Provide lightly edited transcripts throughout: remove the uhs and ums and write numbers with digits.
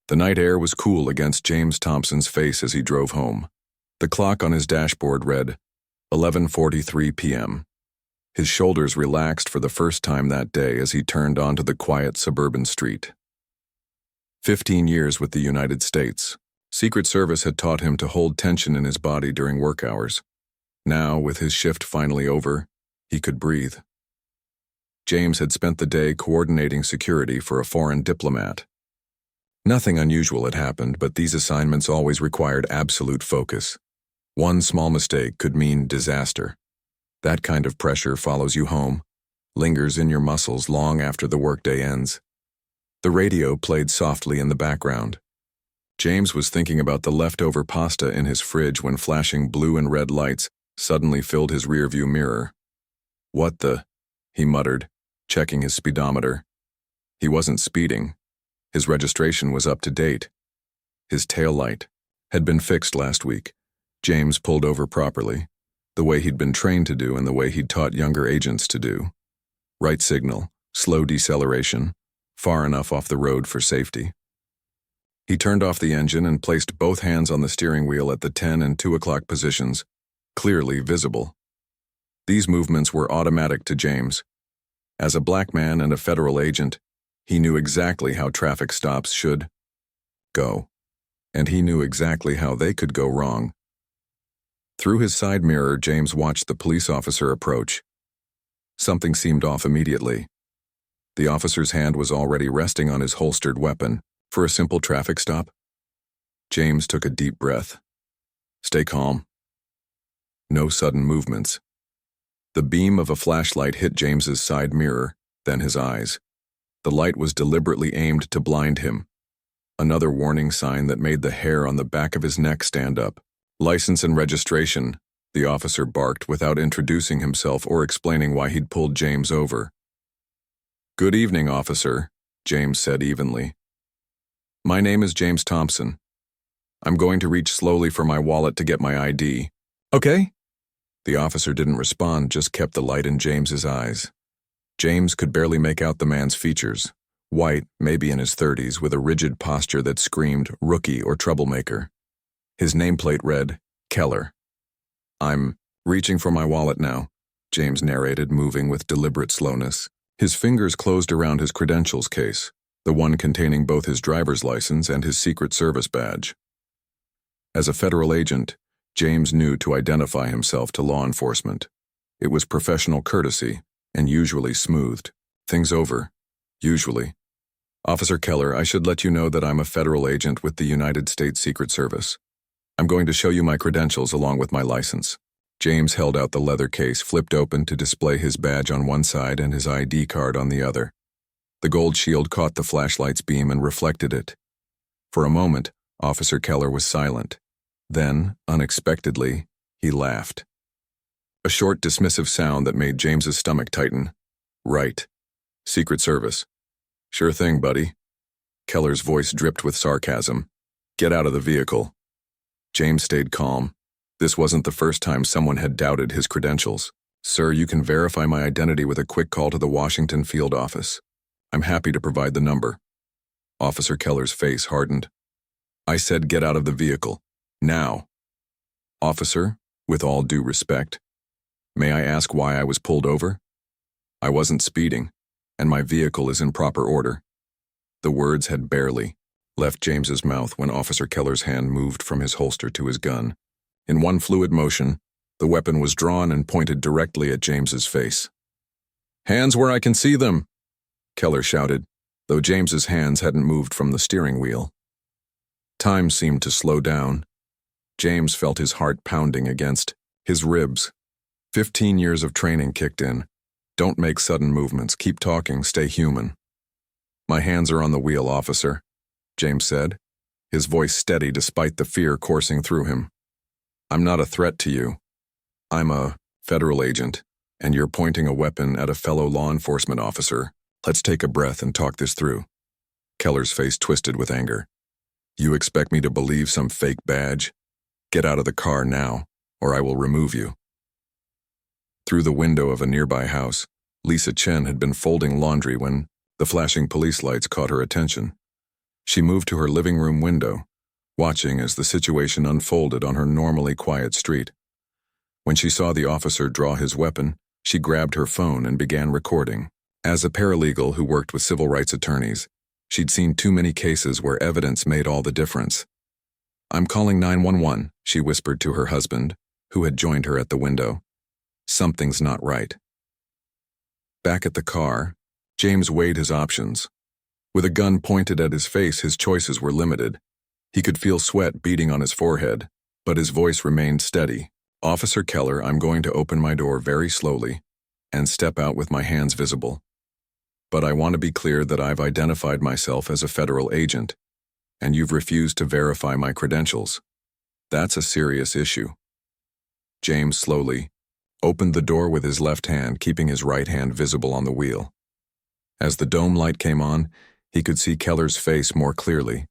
The night air was cool against James Thompson's face as he drove home. The clock on his dashboard read 11:43 p.m. His shoulders relaxed for the first time that day as he turned onto the quiet suburban street. 15 years with the United States. Secret Service had taught him to hold tension in his body during work hours. Now, with his shift finally over, he could breathe. James had spent the day coordinating security for a foreign diplomat. Nothing unusual had happened, but these assignments always required absolute focus. One small mistake could mean disaster. That kind of pressure follows you home, lingers in your muscles long after the workday ends. The radio played softly in the background. James was thinking about the leftover pasta in his fridge when flashing blue and red lights suddenly filled his rearview mirror. "What the?" he muttered, checking his speedometer. He wasn't speeding. His registration was up to date. His tail light had been fixed last week. James pulled over properly, the way he'd been trained to do and the way he'd taught younger agents to do. Right signal, slow deceleration, far enough off the road for safety. He turned off the engine and placed both hands on the steering wheel at the 10 and 2 o'clock positions, clearly visible. These movements were automatic to James. As a black man and a federal agent, he knew exactly how traffic stops should go, and he knew exactly how they could go wrong. Through his side mirror, James watched the police officer approach. Something seemed off immediately. The officer's hand was already resting on his holstered weapon. For a simple traffic stop? James took a deep breath. Stay calm. No sudden movements. The beam of a flashlight hit James's side mirror, then his eyes. The light was deliberately aimed to blind him. Another warning sign that made the hair on the back of his neck stand up. "License and registration," the officer barked without introducing himself or explaining why he'd pulled James over. "Good evening, officer," James said evenly. "My name is James Thompson. I'm going to reach slowly for my wallet to get my ID." "Okay." The officer didn't respond, just kept the light in James's eyes. James could barely make out the man's features. White, maybe in his 30s, with a rigid posture that screamed rookie or troublemaker. His nameplate read, Keller. "I'm reaching for my wallet now," James narrated, moving with deliberate slowness. His fingers closed around his credentials case, the one containing both his driver's license and his Secret Service badge. As a federal agent, James knew to identify himself to law enforcement. It was professional courtesy, and usually smoothed things over. Usually. "Officer Keller, I should let you know that I'm a federal agent with the United States Secret Service. I'm going to show you my credentials along with my license." James held out the leather case, flipped open to display his badge on one side and his ID card on the other. The gold shield caught the flashlight's beam and reflected it. For a moment, Officer Keller was silent. Then, unexpectedly, he laughed. A short, dismissive sound that made James's stomach tighten. "Right. Secret Service. Sure thing, buddy." Keller's voice dripped with sarcasm. "Get out of the vehicle." James stayed calm. This wasn't the first time someone had doubted his credentials. "Sir, you can verify my identity with a quick call to the Washington field office. I'm happy to provide the number." Officer Keller's face hardened. "I said get out of the vehicle. Now." "Officer, with all due respect, may I ask why I was pulled over? I wasn't speeding, and my vehicle is in proper order." The words had barely left James's mouth when Officer Keller's hand moved from his holster to his gun. In one fluid motion, the weapon was drawn and pointed directly at James's face. "Hands where I can see them," Keller shouted, though James's hands hadn't moved from the steering wheel. Time seemed to slow down. James felt his heart pounding against his ribs. 15 years of training kicked in. Don't make sudden movements. Keep talking. Stay human. "My hands are on the wheel, officer," James said, his voice steady despite the fear coursing through him. "I'm not a threat to you. I'm a federal agent, and you're pointing a weapon at a fellow law enforcement officer. Let's take a breath and talk this through." Keller's face twisted with anger. "You expect me to believe some fake badge? Get out of the car now, or I will remove you." Through the window of a nearby house, Lisa Chen had been folding laundry when the flashing police lights caught her attention. She moved to her living room window, watching as the situation unfolded on her normally quiet street. When she saw the officer draw his weapon, she grabbed her phone and began recording. As a paralegal who worked with civil rights attorneys, she'd seen too many cases where evidence made all the difference. "I'm calling 911, she whispered to her husband, who had joined her at the window. "Something's not right." Back at the car, James weighed his options. With a gun pointed at his face, his choices were limited. He could feel sweat beading on his forehead, but his voice remained steady. "Officer Keller, I'm going to open my door very slowly and step out with my hands visible. But I want to be clear that I've identified myself as a federal agent, and you've refused to verify my credentials. That's a serious issue." James slowly opened the door with his left hand, keeping his right hand visible on the wheel. As the dome light came on, he could see Keller's face more clearly,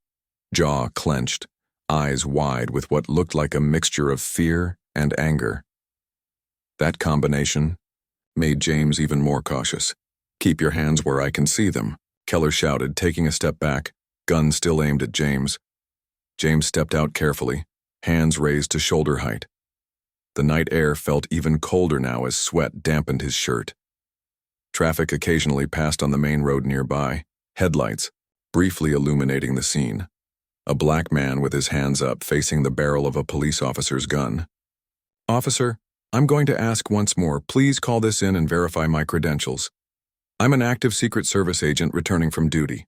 jaw clenched, eyes wide with what looked like a mixture of fear and anger. That combination made James even more cautious. "Keep your hands where I can see them," Keller shouted, taking a step back, gun still aimed at James. James stepped out carefully, hands raised to shoulder height. The night air felt even colder now as sweat dampened his shirt. Traffic occasionally passed on the main road nearby, headlights briefly illuminating the scene. A black man with his hands up facing the barrel of a police officer's gun. "Officer, I'm going to ask once more, please call this in and verify my credentials. I'm an active Secret Service agent returning from duty."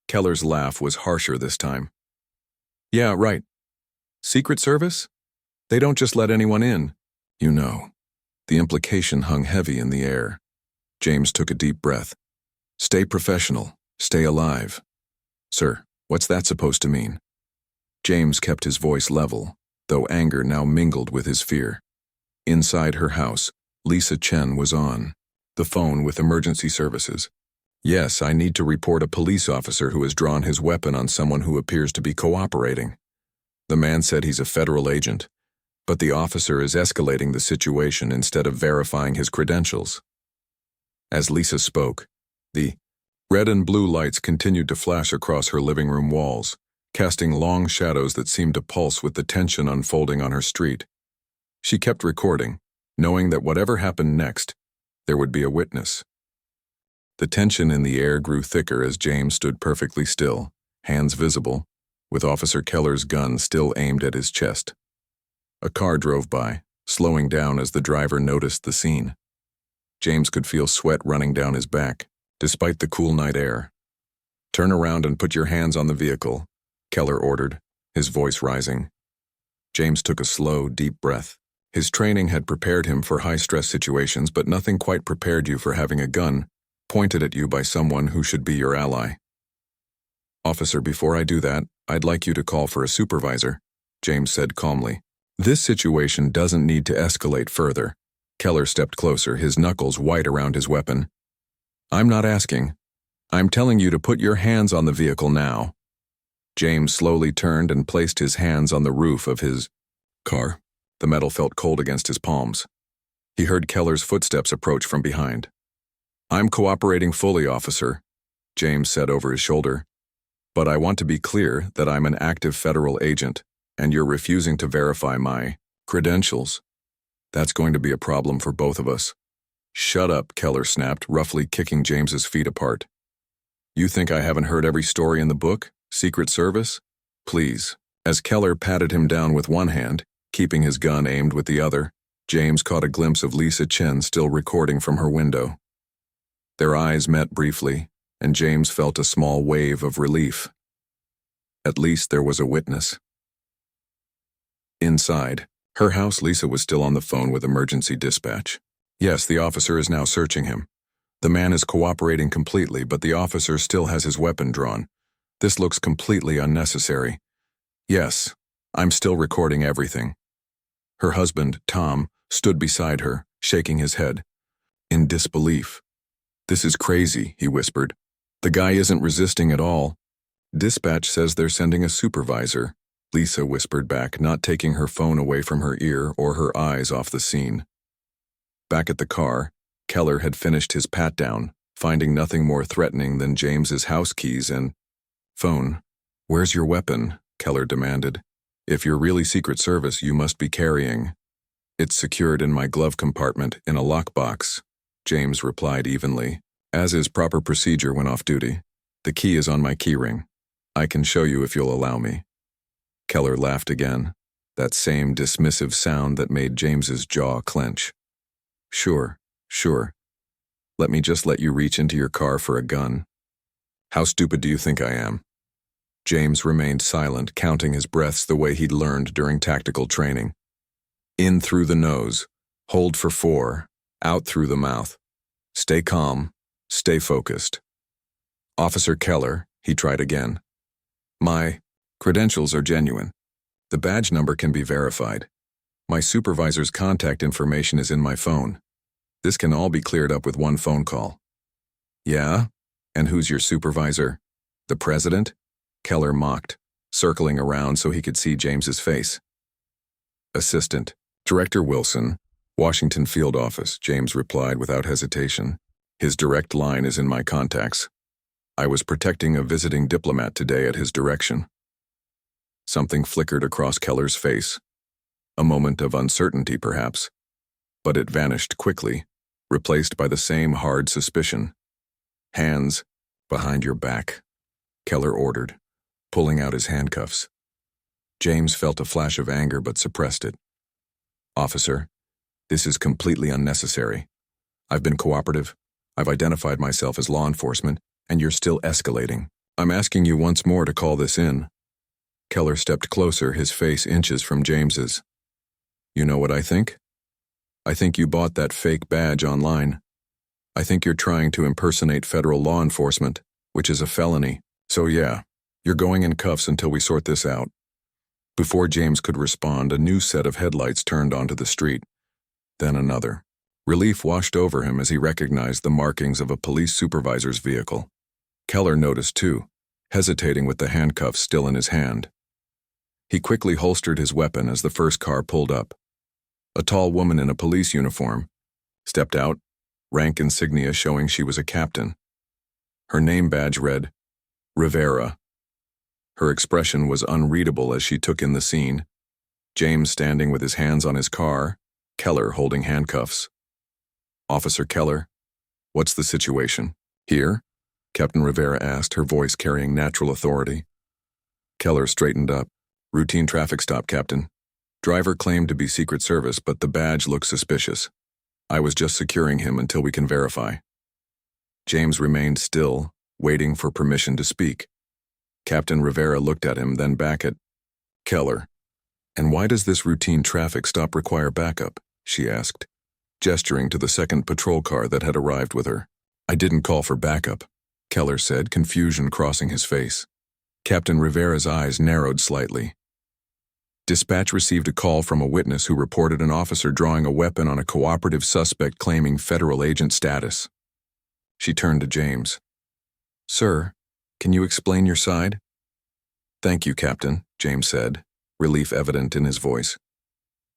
Keller's laugh was harsher this time. "Yeah, right. Secret Service? They don't just let anyone in, you know." The implication hung heavy in the air. James took a deep breath. "Stay professional. Stay alive." "Sir, what's that supposed to mean?" James kept his voice level, though anger now mingled with his fear. Inside her house, Lisa Chen was on the phone with emergency services. "Yes, I need to report a police officer who has drawn his weapon on someone who appears to be cooperating. The man said he's a federal agent, but the officer is escalating the situation instead of verifying his credentials." As Lisa spoke, the red and blue lights continued to flash across her living room walls, casting long shadows that seemed to pulse with the tension unfolding on her street. She kept recording, knowing that whatever happened next, there would be a witness. The tension in the air grew thicker as James stood perfectly still, hands visible, with Officer Keller's gun still aimed at his chest. A car drove by, slowing down as the driver noticed the scene. James could feel sweat running down his back, despite the cool night air. "Turn around and put your hands on the vehicle," Keller ordered, his voice rising. James took a slow, deep breath. His training had prepared him for high-stress situations, but nothing quite prepared you for having a gun pointed at you by someone who should be your ally. "Officer, before I do that, I'd like you to call for a supervisor," James said calmly. "This situation doesn't need to escalate further." Keller stepped closer, his knuckles white around his weapon. "I'm not asking. I'm telling you to put your hands on the vehicle now." James slowly turned and placed his hands on the roof of his car. The metal felt cold against his palms. He heard Keller's footsteps approach from behind. "I'm cooperating fully, officer," James said over his shoulder. "But I want to be clear that I'm an active federal agent, and you're refusing to verify my credentials. That's going to be a problem for both of us." "Shut up," Keller snapped, roughly kicking James's feet apart. "You think I haven't heard every story in the book, Secret Service? Please." As Keller patted him down with one hand, keeping his gun aimed with the other, James caught a glimpse of Lisa Chen still recording from her window. Their eyes met briefly, and James felt a small wave of relief. At least there was a witness. Inside her house, Lisa was still on the phone with emergency dispatch. "Yes, the officer is now searching him. The man is cooperating completely, but the officer still has his weapon drawn. This looks completely unnecessary. Yes, I'm still recording everything." Her husband, Tom, stood beside her, shaking his head in disbelief. "This is crazy," he whispered. "The guy isn't resisting at all." "Dispatch says they're sending a supervisor," Lisa whispered back, not taking her phone away from her ear or her eyes off the scene. Back at the car, Keller had finished his pat-down, finding nothing more threatening than James's house keys and phone. "Where's your weapon?" Keller demanded. "If you're really Secret Service, you must be carrying." "It's secured in my glove compartment in a lockbox," James replied evenly, "as is proper procedure when off duty. The key is on my keyring. I can show you if you'll allow me." Keller laughed again, that same dismissive sound that made James's jaw clench. Sure. Let me just let you reach into your car for a gun." "How stupid do you think I am?" James remained silent, counting his breaths the way he'd learned during tactical training. In through the nose, hold for 4, out through the mouth. Stay calm, stay focused. "Officer Keller," he tried again. "My credentials are genuine. The badge number can be verified. My supervisor's contact information is in my phone. This can all be cleared up with one phone call." "Yeah? And who's your supervisor? The president?" Keller mocked, circling around so he could see James's face. "Assistant Director Wilson, Washington Field Office," James replied without hesitation. "His direct line is in my contacts. I was protecting a visiting diplomat today at his direction." Something flickered across Keller's face. A moment of uncertainty, perhaps. But it vanished quickly, replaced by the same hard suspicion. "Hands behind your back," Keller ordered, pulling out his handcuffs. James felt a flash of anger but suppressed it. "Officer, this is completely unnecessary. I've been cooperative. I've identified myself as law enforcement, and you're still escalating. I'm asking you once more to call this in." Keller stepped closer, his face inches from James's. "You know what I think? I think you bought that fake badge online. I think you're trying to impersonate federal law enforcement, which is a felony. So yeah, you're going in cuffs until we sort this out." Before James could respond, a new set of headlights turned onto the street. Then another. Relief washed over him as he recognized the markings of a police supervisor's vehicle. Keller noticed too, hesitating with the handcuffs still in his hand. He quickly holstered his weapon as the first car pulled up. A tall woman in a police uniform stepped out, rank insignia showing she was a captain. Her name badge read, Rivera. Her expression was unreadable as she took in the scene. James standing with his hands on his car, Keller holding handcuffs. "Officer Keller, what's the situation?" "Here?" Captain Rivera asked, her voice carrying natural authority. Keller straightened up. "Routine traffic stop, Captain. Driver claimed to be Secret Service, but the badge looks suspicious. I was just securing him until we can verify." James remained still, waiting for permission to speak. Captain Rivera looked at him, then back at Keller. "And why does this routine traffic stop require backup?" she asked, gesturing to the second patrol car that had arrived with her. "I didn't call for backup," Keller said, confusion crossing his face. Captain Rivera's eyes narrowed slightly. "Dispatch received a call from a witness who reported an officer drawing a weapon on a cooperative suspect claiming federal agent status." She turned to James. "Sir, can you explain your side?" "Thank you, Captain," James said, relief evident in his voice.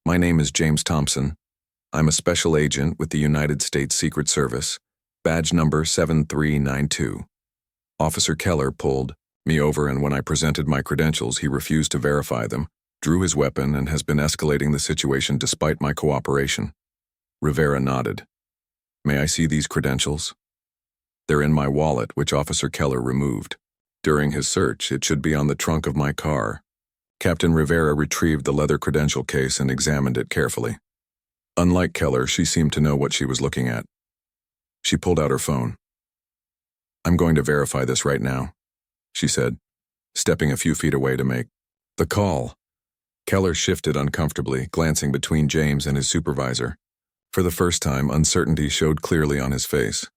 "My name is James Thompson. I'm a special agent with the United States Secret Service, badge number 7392. Officer Keller pulled me over, and when I presented my credentials, he refused to verify them, drew his weapon, and has been escalating the situation despite my cooperation." Rivera nodded. "May I see these credentials?" "They're in my wallet, which Officer Keller removed. During his search, it should be on the trunk of my car." Captain Rivera retrieved the leather credential case and examined it carefully. Unlike Keller, she seemed to know what she was looking at. She pulled out her phone. "I'm going to verify this right now," she said, stepping a few feet away to make the call. Keller shifted uncomfortably, glancing between James and his supervisor. For the first time, uncertainty showed clearly on his face.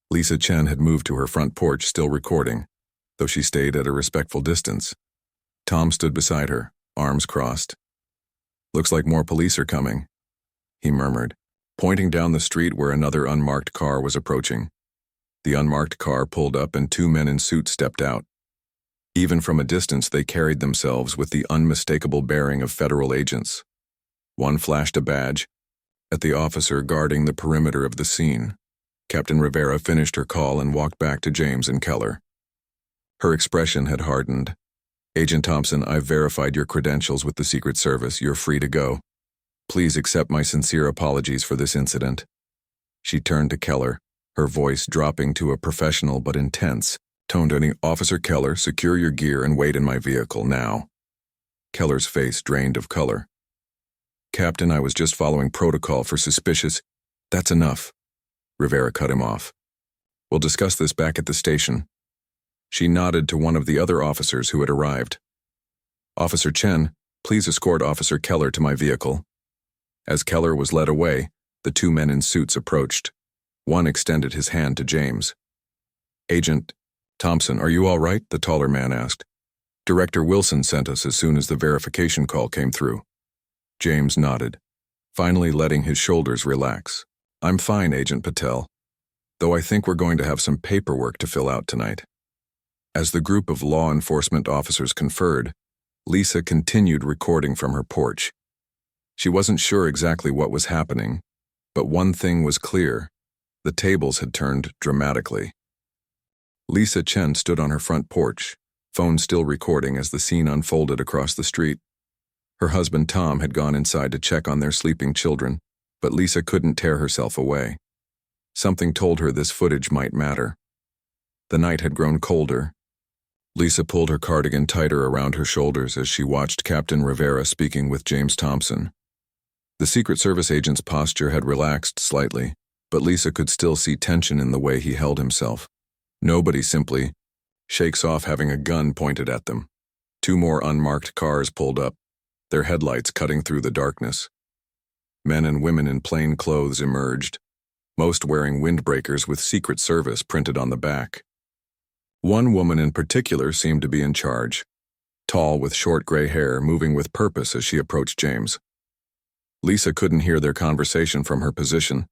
Lisa Chen had moved to her front porch, still recording, though she stayed at a respectful distance. Tom stood beside her, arms crossed. "Looks like more police are coming," he murmured, pointing down the street where another unmarked car was approaching. The unmarked car pulled up and 2 men in suits stepped out. Even from a distance, they carried themselves with the unmistakable bearing of federal agents. One flashed a badge at the officer guarding the perimeter of the scene. Captain Rivera finished her call and walked back to James and Keller. Her expression had hardened, Agent Thompson, I've verified your credentials with the Secret Service. You're free to go. Please accept my sincere apologies for this incident. She turned to Keller, her voice dropping to a professional but intense tone. Officer Keller, secure your gear and wait in my vehicle now. Keller's face drained of color. Captain, I was just following protocol for suspicious. That's enough. Rivera cut him off. We'll discuss this back at the station. She nodded to one of the other officers who had arrived. Officer Chen, please escort Officer Keller to my vehicle. As Keller was led away, the two men in suits approached. One extended his hand to James. Agent Thompson, are you all right? The taller man asked. Director Wilson sent us as soon as the verification call came through. James nodded, finally letting his shoulders relax. I'm fine, Agent Patel, though I think we're going to have some paperwork to fill out tonight. As the group of law enforcement officers conferred, Lisa continued recording from her porch. She wasn't sure exactly what was happening, but one thing was clear. The tables had turned dramatically. Lisa Chen stood on her front porch, phone still recording as the scene unfolded across the street. Her husband Tom had gone inside to check on their sleeping children, but Lisa couldn't tear herself away. Something told her this footage might matter. The night had grown colder. Lisa pulled her cardigan tighter around her shoulders as she watched Captain Rivera speaking with James Thompson. The Secret Service agent's posture had relaxed slightly, but Lisa could still see tension in the way he held himself. Nobody simply shakes off having a gun pointed at them. Two more unmarked cars pulled up, their headlights cutting through the darkness. Men and women in plain clothes emerged, most wearing windbreakers with Secret Service printed on the back. One woman in particular seemed to be in charge, tall with short gray hair, moving with purpose as she approached James. Lisa couldn't hear their conversation from her position,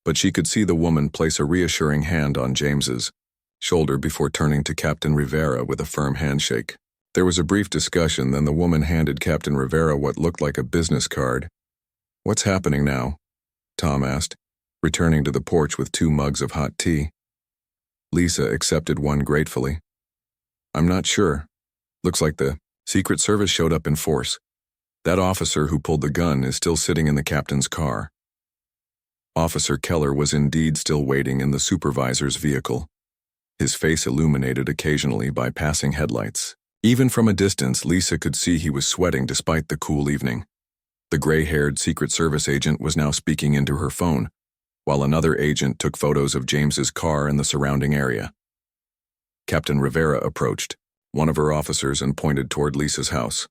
but she could see the woman place a reassuring hand on James's shoulder before turning to Captain Rivera with a firm handshake. There was a brief discussion, then the woman handed Captain Rivera what looked like a business card. What's happening now? Tom asked, returning to the porch with 2 mugs of hot tea. Lisa accepted one gratefully. I'm not sure. Looks like the Secret Service showed up in force. That officer who pulled the gun is still sitting in the captain's car. Officer Keller was indeed still waiting in the supervisor's vehicle, his face illuminated occasionally by passing headlights. Even from a distance, Lisa could see he was sweating despite the cool evening. The gray-haired Secret Service agent was now speaking into her phone, while another agent took photos of James's car and the surrounding area. Captain Rivera approached, one of her officers, and pointed toward Lisa's house.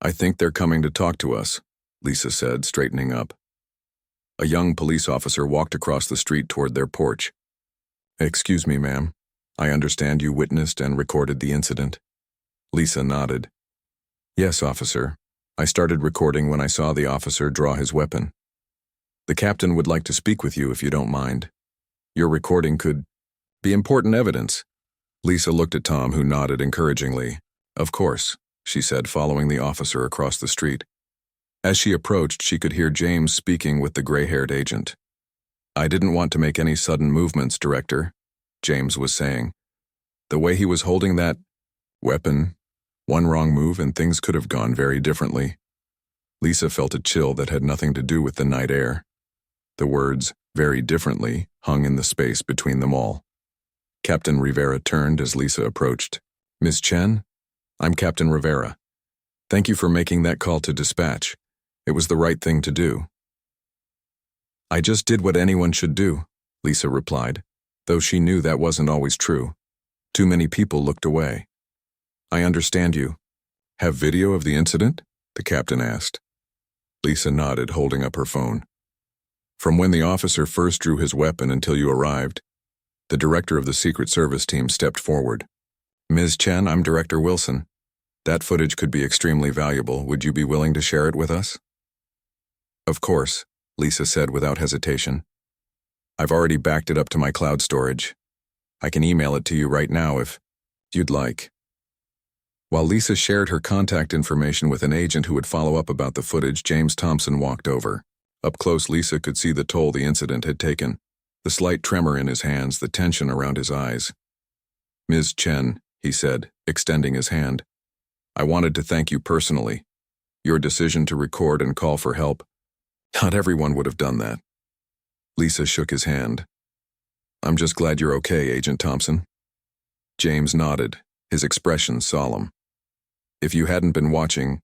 I think they're coming to talk to us, Lisa said, straightening up. A young police officer walked across the street toward their porch. Excuse me, ma'am. I understand you witnessed and recorded the incident. Lisa nodded. Yes, officer. I started recording when I saw the officer draw his weapon. The captain would like to speak with you if you don't mind. Your recording could be important evidence. Lisa looked at Tom, who nodded encouragingly. Of course, she said, following the officer across the street. As she approached, she could hear James speaking with the gray-haired agent. I didn't want to make any sudden movements, Director, James was saying. The way he was holding that weapon, one wrong move and things could have gone very differently. Lisa felt a chill that had nothing to do with the night air. The words, very differently, hung in the space between them all. Captain Rivera turned as Lisa approached. Miss Chen? I'm Captain Rivera. Thank you for making that call to dispatch. It was the right thing to do. I just did what anyone should do, Lisa replied, though she knew that wasn't always true. Too many people looked away. I understand you. Have video of the incident? The captain asked. Lisa nodded, holding up her phone. From when the officer first drew his weapon until you arrived, the director of the Secret Service team stepped forward. Ms. Chen, I'm Director Wilson. That footage could be extremely valuable. Would you be willing to share it with us? Of course, Lisa said without hesitation. I've already backed it up to my cloud storage. I can email it to you right now if you'd like. While Lisa shared her contact information with an agent who would follow up about the footage, James Thompson walked over. Up close, Lisa could see the toll the incident had taken, the slight tremor in his hands, the tension around his eyes. Ms. Chen, he said, extending his hand. I wanted to thank you personally. Your decision to record and call for help, not everyone would have done that. Lisa shook his hand. I'm just glad you're okay, Agent Thompson. James nodded, his expression solemn. If you hadn't been watching...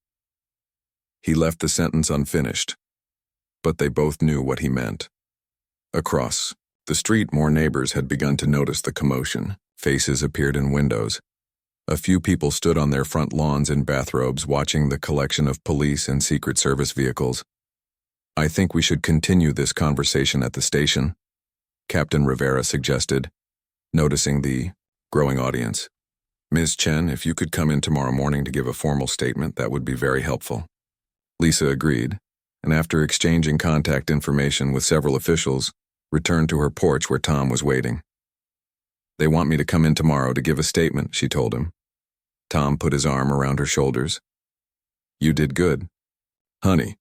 He left the sentence unfinished, but they both knew what he meant. Across the street, more neighbors had begun to notice the commotion. Faces appeared in windows. A few people stood on their front lawns in bathrobes watching the collection of police and Secret Service vehicles. I think we should continue this conversation at the station, Captain Rivera suggested, noticing the growing audience. Ms. Chen, if you could come in tomorrow morning to give a formal statement, that would be very helpful. Lisa agreed, and after exchanging contact information with several officials, returned to her porch where Tom was waiting. They want me to come in tomorrow to give a statement, she told him. Tom put his arm around her shoulders. You did good. Honey.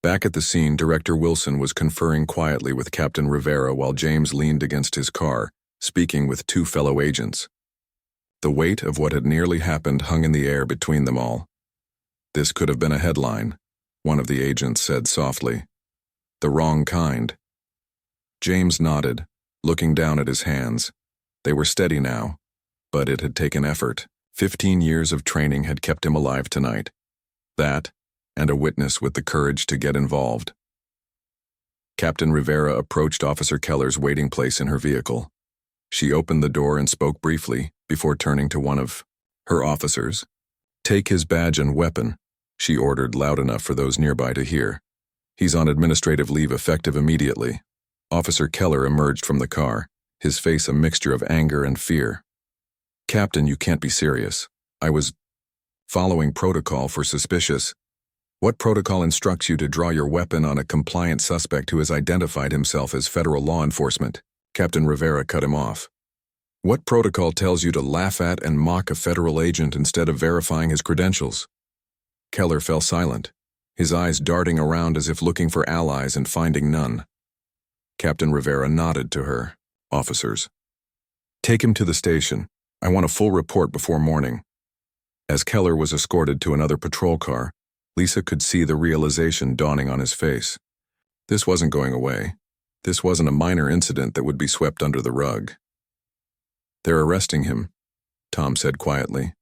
Back at the scene, Director Wilson was conferring quietly with Captain Rivera while James leaned against his car, speaking with two fellow agents. The weight of what had nearly happened hung in the air between them all. This could have been a headline, one of the agents said softly. The wrong kind. James nodded, looking down at his hands. They were steady now, but it had taken effort. 15 years of training had kept him alive tonight. That, and a witness with the courage to get involved. Captain Rivera approached Officer Keller's waiting place in her vehicle. She opened the door and spoke briefly before turning to one of her officers. Take his badge and weapon, she ordered loud enough for those nearby to hear. He's on administrative leave effective immediately. Officer Keller emerged from the car, his face a mixture of anger and fear. Captain, you can't be serious. I was following protocol for suspicious. What protocol instructs you to draw your weapon on a compliant suspect who has identified himself as federal law enforcement? Captain Rivera cut him off. What protocol tells you to laugh at and mock a federal agent instead of verifying his credentials? Keller fell silent, his eyes darting around as if looking for allies and finding none. Captain Rivera nodded to her officers. Take him to the station. I want a full report before morning. As Keller was escorted to another patrol car, Lisa could see the realization dawning on his face. This wasn't going away. This wasn't a minor incident that would be swept under the rug. They're arresting him, Tom said quietly.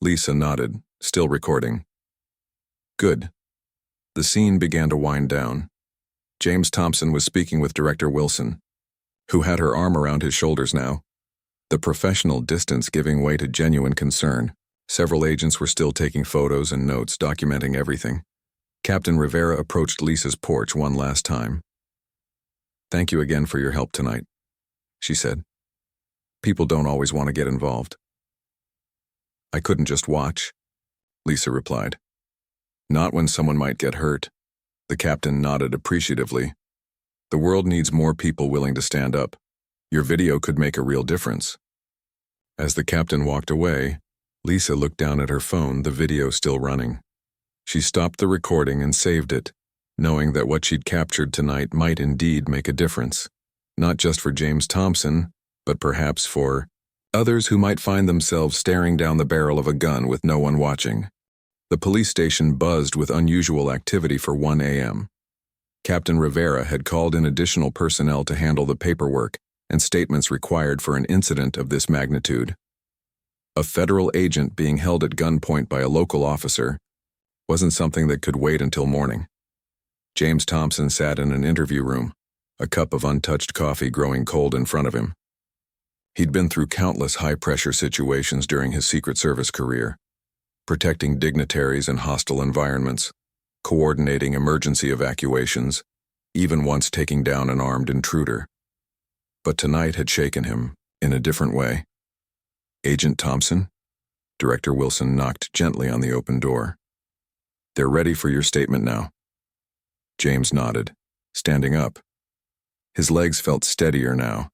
Lisa nodded, still recording. Good. The scene began to wind down. James Thompson was speaking with Director Wilson, who had her arm around his shoulders now, the professional distance giving way to genuine concern. Several agents were still taking photos and notes, documenting everything. Captain Rivera approached Lisa's porch one last time. Thank you again for your help tonight, she said. People don't always want to get involved. I couldn't just watch, Lisa replied. Not when someone might get hurt. The captain nodded appreciatively. The world needs more people willing to stand up. Your video could make a real difference. As the captain walked away, Lisa looked down at her phone, the video still running. She stopped the recording and saved it, knowing that what she'd captured tonight might indeed make a difference, not just for James Thompson, but perhaps for others who might find themselves staring down the barrel of a gun with no one watching. The police station buzzed with unusual activity for 1 a.m. Captain Rivera had called in additional personnel to handle the paperwork and statements required for an incident of this magnitude. A federal agent being held at gunpoint by a local officer wasn't something that could wait until morning. James Thompson sat in an interview room, a cup of untouched coffee growing cold in front of him. He'd been through countless high-pressure situations during his Secret Service career, protecting dignitaries in hostile environments, coordinating emergency evacuations, even once taking down an armed intruder. But tonight had shaken him in a different way. Agent Thompson? Director Wilson knocked gently on the open door. They're ready for your statement now. James nodded, standing up. His legs felt steadier now,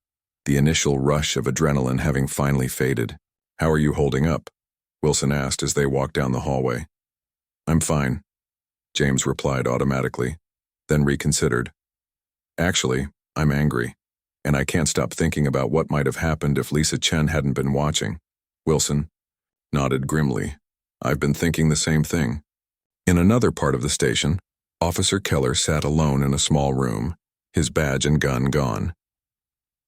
the initial rush of adrenaline having finally faded. How are you holding up? Wilson asked as they walked down the hallway. I'm fine, James replied automatically, then reconsidered. Actually, I'm angry, and I can't stop thinking about what might have happened if Lisa Chen hadn't been watching. Wilson nodded grimly, I've been thinking the same thing. In another part of the station, Officer Keller sat alone in a small room, his badge and gun gone.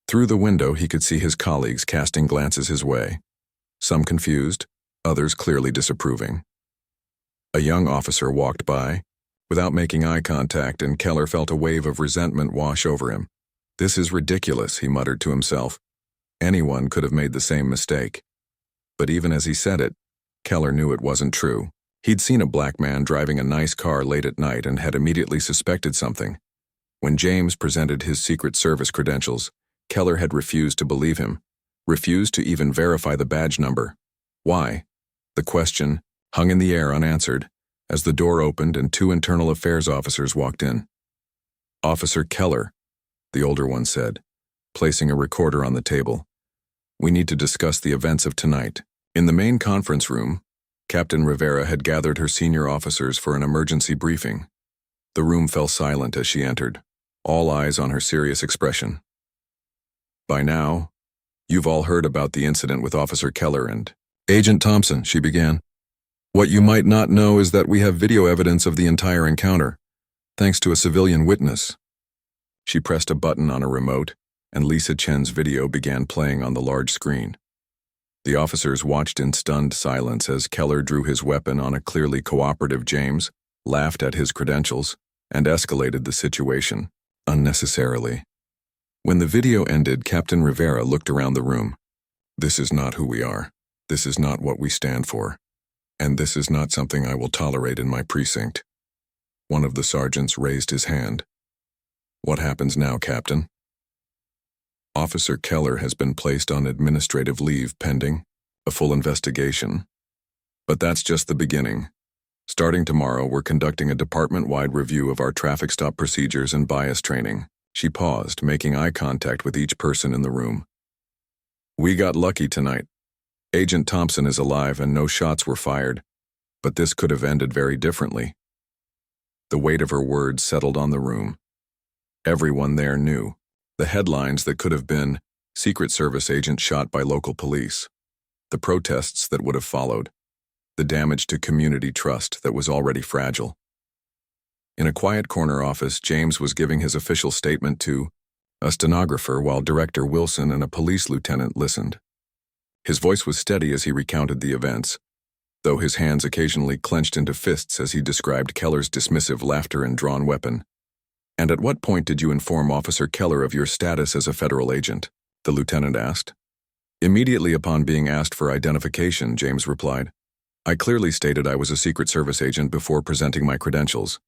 Through the window, he could see his colleagues casting glances his way, some confused, others clearly disapproving. A young officer walked by, without making eye contact, and Keller felt a wave of resentment wash over him. "This is ridiculous," he muttered to himself. Anyone could have made the same mistake. But even as he said it, Keller knew it wasn't true. He'd seen a black man driving a nice car late at night and had immediately suspected something. When James presented his Secret Service credentials, Keller had refused to believe him, refused to even verify the badge number. Why? The question hung in the air unanswered as the door opened and two internal affairs officers walked in. "Officer Keller," the older one said, placing a recorder on the table. "We need to discuss the events of tonight." In the main conference room, Captain Rivera had gathered her senior officers for an emergency briefing. The room fell silent as she entered, all eyes on her serious expression. "By now, you've all heard about the incident with Officer Keller and Agent Thompson," she began. "What you might not know is that we have video evidence of the entire encounter, thanks to a civilian witness." She pressed a button on a remote, and Lisa Chen's video began playing on the large screen. The officers watched in stunned silence as Keller drew his weapon on a clearly cooperative James, laughed at his credentials, and escalated the situation, unnecessarily. When the video ended, Captain Rivera looked around the room. "This is not who we are. This is not what we stand for. And this is not something I will tolerate in my precinct." One of the sergeants raised his hand. "What happens now, Captain?" "Officer Keller has been placed on administrative leave pending a full investigation. But that's just the beginning. Starting tomorrow, we're conducting a department-wide review of our traffic stop procedures and bias training." She paused, making eye contact with each person in the room. "We got lucky tonight. Agent Thompson is alive and no shots were fired, but this could have ended very differently." The weight of her words settled on the room. Everyone there knew. The headlines that could have been Secret Service agent shot by local police, the protests that would have followed, the damage to community trust that was already fragile. In a quiet corner office, James was giving his official statement to a stenographer while Director Wilson and a police lieutenant listened. His voice was steady as he recounted the events, though his hands occasionally clenched into fists as he described Keller's dismissive laughter and drawn weapon. "And at what point did you inform Officer Keller of your status as a federal agent?" the lieutenant asked. "Immediately upon being asked for identification," James replied. "I clearly stated I was a Secret Service agent before presenting my credentials.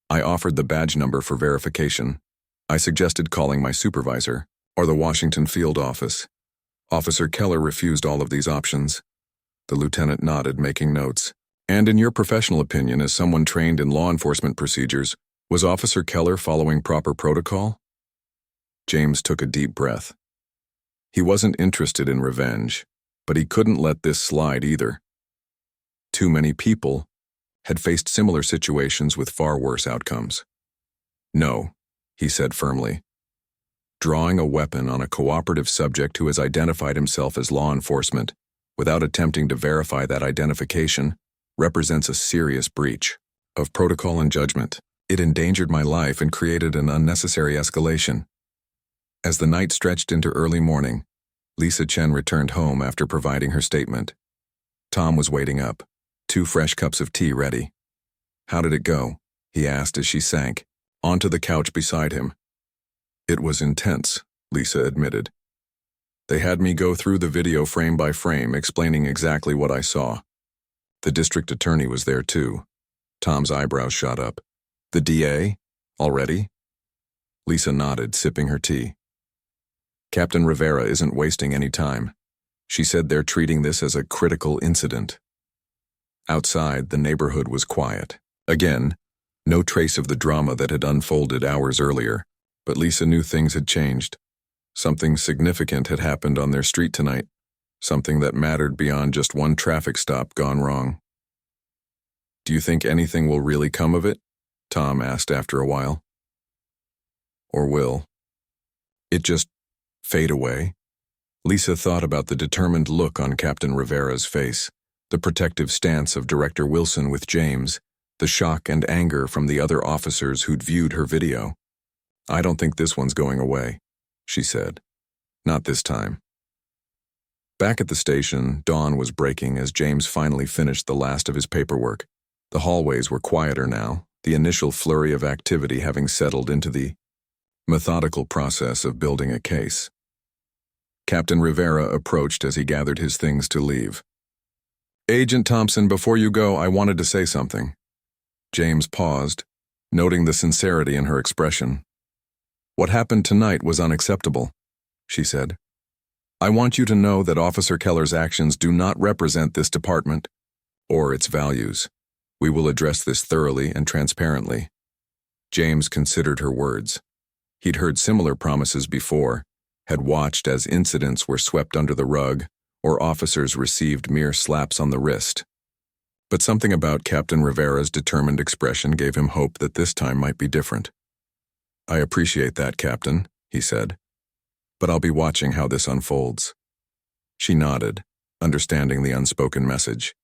I offered the badge number for verification. I suggested calling my supervisor, or the Washington field office. Officer Keller refused all of these options." The lieutenant nodded, making notes. "And in your professional opinion, as someone trained in law enforcement procedures, was Officer Keller following proper protocol?" James took a deep breath. He wasn't interested in revenge, but he couldn't let this slide either. Too many people had faced similar situations with far worse outcomes. "No," he said firmly. "Drawing a weapon on a cooperative subject who has identified himself as law enforcement without attempting to verify that identification represents a serious breach of protocol and judgment. It endangered my life and created an unnecessary escalation." As the night stretched into early morning, Lisa Chen returned home after providing her statement. Tom was waiting up, 2 fresh cups of tea ready. "How did it go?" he asked as she sank onto the couch beside him. "It was intense," Lisa admitted. "They had me go through the video frame by frame, explaining exactly what I saw. The district attorney was there too." Tom's eyebrows shot up. "The DA? Already?" Lisa nodded, sipping her tea. "Captain Rivera isn't wasting any time. She said they're treating this as a critical incident." Outside, the neighborhood was quiet. Again, no trace of the drama that had unfolded hours earlier, but Lisa knew things had changed. Something significant had happened on their street tonight, something that mattered beyond just one traffic stop gone wrong. "Do you think anything will really come of it?" Tom asked after a while. "Or will it just fade away?" Lisa thought about the determined look on Captain Rivera's face, The protective stance of Director Wilson with James, the shock and anger from the other officers who'd viewed her video. "I don't think this one's going away," she said. "Not this time." Back at the station, dawn was breaking as James finally finished the last of his paperwork. The hallways were quieter now, the initial flurry of activity having settled into the methodical process of building a case. Captain Rivera approached as he gathered his things to leave. "Agent Thompson, before you go, I wanted to say something." James paused, noting the sincerity in her expression. "What happened tonight was unacceptable," she said. "I want you to know that Officer Keller's actions do not represent this department or its values. We will address this thoroughly and transparently." James considered her words. He'd heard similar promises before, had watched as incidents were swept under the rug or officers received mere slaps on the wrist. But something about Captain Rivera's determined expression gave him hope that this time might be different. "I appreciate that, Captain," he said. "But I'll be watching how this unfolds." She nodded, understanding the unspoken message.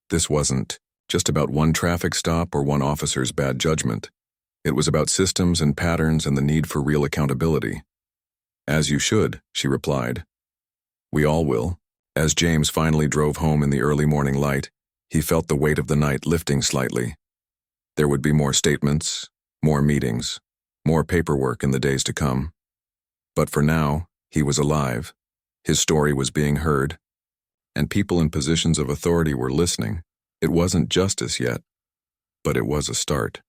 This wasn't just about one traffic stop or one officer's bad judgment. It was about systems and patterns and the need for real accountability. "As you should," she replied. "We all will." As James finally drove home in the early morning light, he felt the weight of the night lifting slightly. There would be more statements, more meetings, more paperwork in the days to come. But for now, he was alive. His story was being heard, and people in positions of authority were listening. It wasn't justice yet, but it was a start.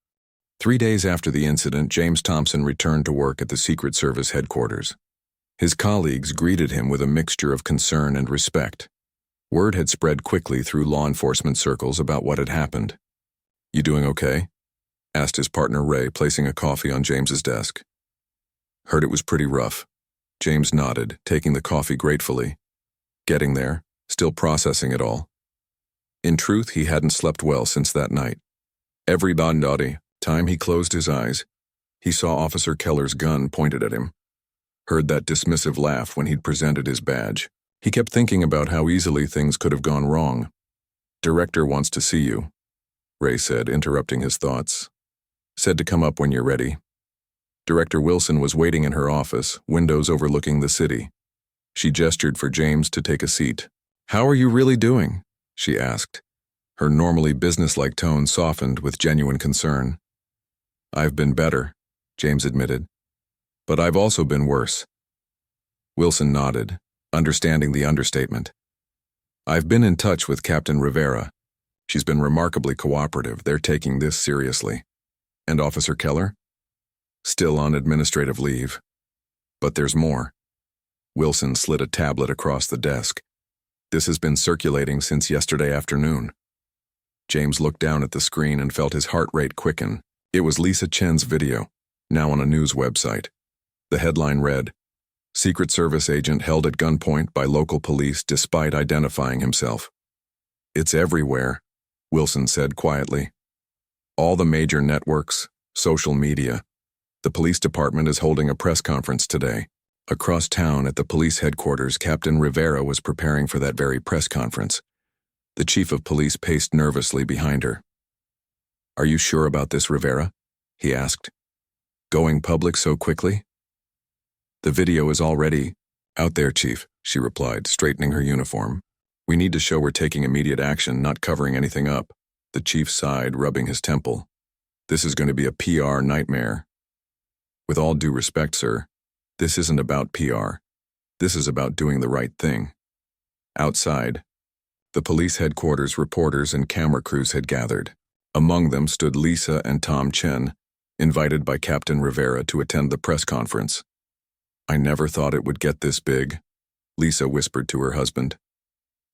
3 days after the incident, James Thompson returned to work at the Secret Service headquarters. His colleagues greeted him with a mixture of concern and respect. Word had spread quickly through law enforcement circles about what had happened. "You doing okay?" asked his partner Ray, placing a coffee on James's desk. "Heard it was pretty rough." James nodded, taking the coffee gratefully. Getting there, still processing it all. In truth, he hadn't slept well since that night. Every time he closed his eyes, he saw Officer Keller's gun pointed at him. Heard that dismissive laugh when he'd presented his badge. He kept thinking about how easily things could have gone wrong. "Director wants to see you," Ray said, interrupting his thoughts. "Said to come up when you're ready." Director Wilson was waiting in her office, windows overlooking the city. She gestured for James to take a seat. "How are you really doing?" she asked. Her normally businesslike tone softened with genuine concern. "I've been better," James admitted. "But I've also been worse." Wilson nodded, understanding the understatement. "I've been in touch with Captain Rivera. She's been remarkably cooperative. They're taking this seriously." "And Officer Keller?" "Still on administrative leave. But there's more." Wilson slid a tablet across the desk. "This has been circulating since yesterday afternoon." James looked down at the screen and felt his heart rate quicken. It was Lisa Chen's video, now on a news website. The headline read, "Secret Service agent held at gunpoint by local police despite identifying himself." "It's everywhere," Wilson said quietly. "All the major networks, social media. The police department is holding a press conference today." Across town at the police headquarters, Captain Rivera was preparing for that very press conference. The chief of police paced nervously behind her. "Are you sure about this, Rivera?" he asked. "Going public so quickly?" "The video is already out there, Chief," she replied, straightening her uniform. "We need to show we're taking immediate action, not covering anything up." The chief sighed, rubbing his temple. "This is going to be a PR nightmare." "With all due respect, sir, this isn't about PR. This is about doing the right thing." Outside, the police headquarters reporters and camera crews had gathered. Among them stood Lisa and Tom Chen, invited by Captain Rivera to attend the press conference. "I never thought it would get this big," Lisa whispered to her husband.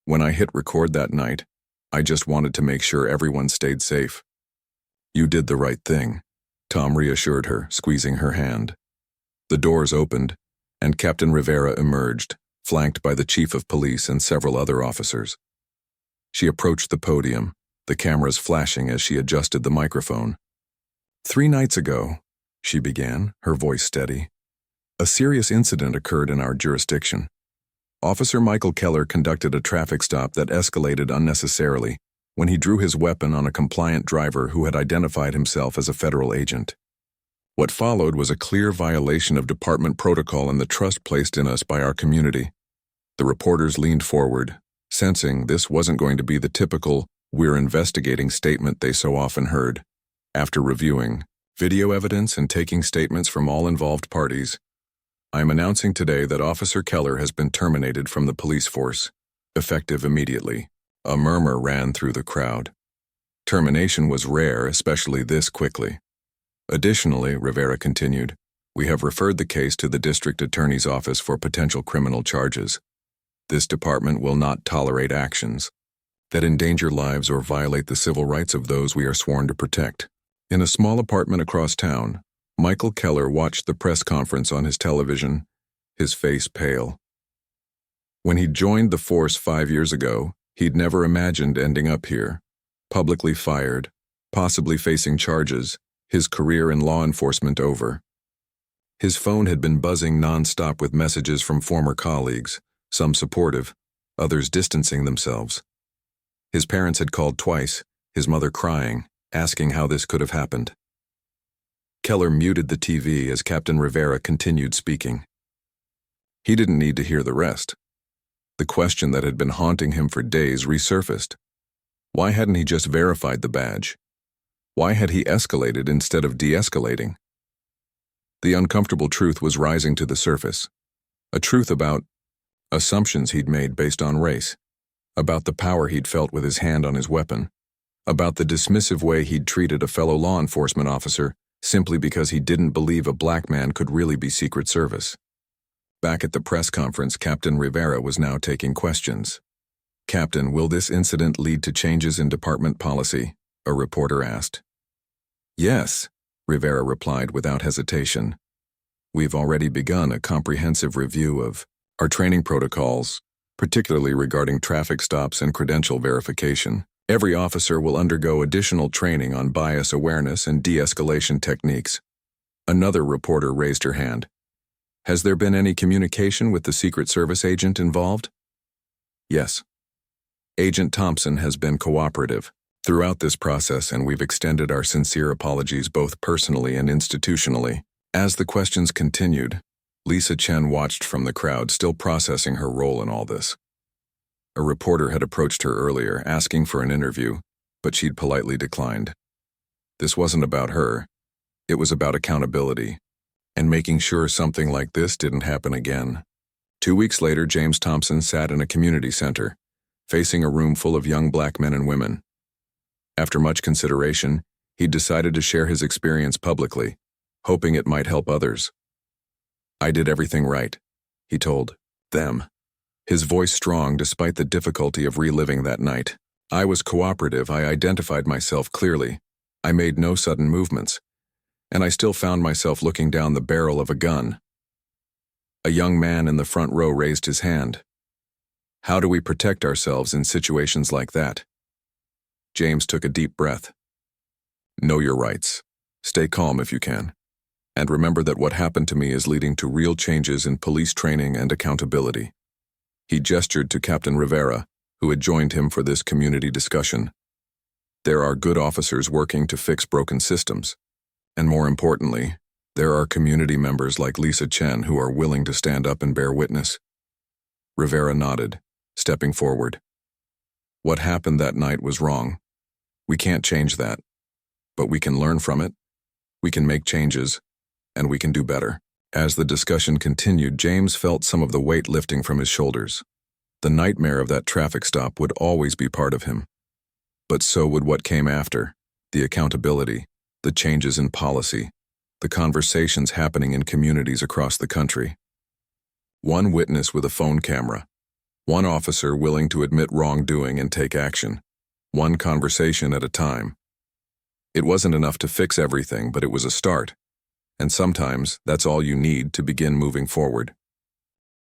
"When I hit record that night, I just wanted to make sure everyone stayed safe." "You did the right thing," Tom reassured her, squeezing her hand. The doors opened, and Captain Rivera emerged, flanked by the chief of police and several other officers. She approached the podium, the cameras flashing as she adjusted the microphone. "3 nights ago," she began, her voice steady, "a serious incident occurred in our jurisdiction. Officer Michael Keller conducted a traffic stop that escalated unnecessarily when he drew his weapon on a compliant driver who had identified himself as a federal agent. What followed was a clear violation of department protocol and the trust placed in us by our community. The reporters leaned forward, sensing this wasn't going to be the typical "we're investigating" statement they so often heard. After reviewing video evidence and taking statements from all involved parties, I am announcing today that Officer Keller has been terminated from the police force, effective immediately. A murmur ran through the crowd. Termination was rare, especially this quickly. Additionally, Rivera continued, we have referred the case to the district attorney's office for potential criminal charges. This department will not tolerate actions that endanger lives or violate the civil rights of those we are sworn to protect. In a small apartment across town, Michael Keller watched the press conference on his television, his face pale. When he joined the force 5 years ago, he'd never imagined ending up here, publicly fired, possibly facing charges, his career in law enforcement over. His phone had been buzzing nonstop with messages from former colleagues, some supportive, others distancing themselves. His parents had called twice, his mother crying, asking how this could have happened. Keller muted the TV as Captain Rivera continued speaking. He didn't need to hear the rest. The question that had been haunting him for days resurfaced. Why hadn't he just verified the badge? Why had he escalated instead of de-escalating? The uncomfortable truth was rising to the surface. A truth about assumptions he'd made based on race, about the power he'd felt with his hand on his weapon, about the dismissive way he'd treated a fellow law enforcement officer simply because he didn't believe a black man could really be Secret Service. Back at the press conference, Captain Rivera was now taking questions. Captain, will this incident lead to changes in department policy? A reporter asked. Yes, Rivera replied without hesitation. We've already begun a comprehensive review of our training protocols, particularly regarding traffic stops and credential verification. Every officer will undergo additional training on bias awareness and de-escalation techniques. Another reporter raised her hand. Has there been any communication with the Secret Service agent involved? Yes. Agent Thompson has been cooperative throughout this process, and we've extended our sincere apologies both personally and institutionally. As the questions continued, Lisa Chen watched from the crowd, still processing her role in all this. A reporter had approached her earlier, asking for an interview, but she'd politely declined. This wasn't about her. It was about accountability, and making sure something like this didn't happen again. 2 weeks later, James Thompson sat in a community center, facing a room full of young black men and women. After much consideration, he decided to share his experience publicly, hoping it might help others. I did everything right, he told them, his voice strong despite the difficulty of reliving that night. I was cooperative, I identified myself clearly, I made no sudden movements, and I still found myself looking down the barrel of a gun. A young man in the front row raised his hand. How do we protect ourselves in situations like that? James took a deep breath. Know your rights. Stay calm if you can. And remember that what happened to me is leading to real changes in police training and accountability. He gestured to Captain Rivera, who had joined him for this community discussion. There are good officers working to fix broken systems. And more importantly, there are community members like Lisa Chen who are willing to stand up and bear witness. Rivera nodded, stepping forward. What happened that night was wrong. We can't change that. But we can learn from it, we can make changes, and we can do better. As the discussion continued, James felt some of the weight lifting from his shoulders. The nightmare of that traffic stop would always be part of him. But so would what came after, the accountability, the changes in policy, the conversations happening in communities across the country. One witness with a phone camera, one officer willing to admit wrongdoing and take action, one conversation at a time. It wasn't enough to fix everything, but it was a start. And sometimes that's all you need to begin moving forward.